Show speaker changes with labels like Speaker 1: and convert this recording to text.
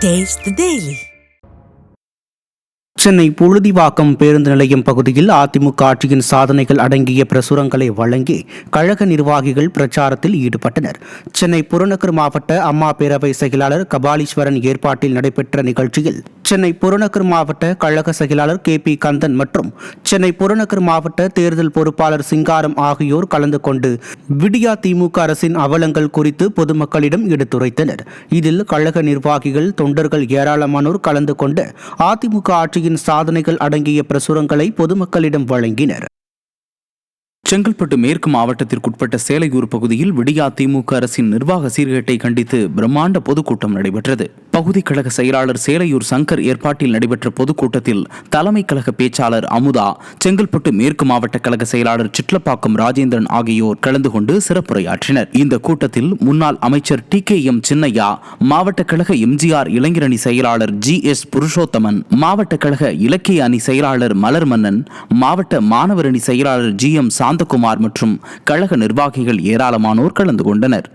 Speaker 1: Taste the Daily.
Speaker 2: Chennai Puzhuthivakkam பேருந்து நிலையம் பகுதியில் அதிமுக ஆட்சியின் சாதனைகள் அடங்கிய பிரசுரங்களை வழங்கி கழக நிர்வாகிகள் பிரச்சாரத்தில் ஈடுபட்டனர். சென்னை புறநகர் மாவட்ட அம்மா பேரவை செயலாளர் கபாலீஸ்வரன் ஏற்பாட்டில் நடைபெற்ற நிகழ்ச்சியில் சென்னை புறநகர் மாவட்ட கழக செயலாளர் KP கந்தன் மற்றும் சென்னை புறநகர் மாவட்ட தேர்தல் பொறுப்பாளர் சிங்காரம் ஆகியோர் கலந்து கொண்டு விடியா திமுக அரசின் அவலங்கள் குறித்து பொதுமக்களிடம் எடுத்துரைத்தனர். இதில் கழக நிர்வாகிகள், தொண்டர்கள் ஏராளமானோர் கலந்து கொண்டு அதிமுக ஆட்சியின் சாதனைகள் அடங்கிய பிரசுரங்களை பொதுமக்களிடம் வழங்கினர்.
Speaker 3: செங்கல்பட்டு மேற்கு மாவட்டத்திற்குட்பட்ட சேலையூர் பகுதியில் விடியா திமுக அரசின் நிர்வாக சீர்கேட்டை கண்டித்து பிரம்மாண்ட பொதுக்கூட்டம் நடைபெற்றது. பகுதி கழக செயலாளர் சேலையூர் சங்கர் ஏற்பாட்டில் நடைபெற்ற பொதுக்கூட்டத்தில் தலைமை கழக பேச்சாளர் அமுதா, செங்கல்பட்டு மேற்கு மாவட்ட கழக செயலாளர் சிட்லப்பாக்கம் ராஜேந்திரன் ஆகியோர் கலந்து கொண்டு சிறப்புரையாற்றினர். இந்த கூட்டத்தில் முன்னாள் அமைச்சர் TKM சின்னையா, மாவட்ட கழக MGR இளைஞரணி செயலாளர் GS புருஷோத்தமன், மாவட்ட கழக இலக்கிய அணி செயலாளர் மலர் மன்னன், மாவட்ட மாணவர் அணி செயலாளர் GM சாந்தகுமார் மற்றும் கழக நிர்வாகிகள் ஏராளமானோர் கலந்து கொண்டனர்.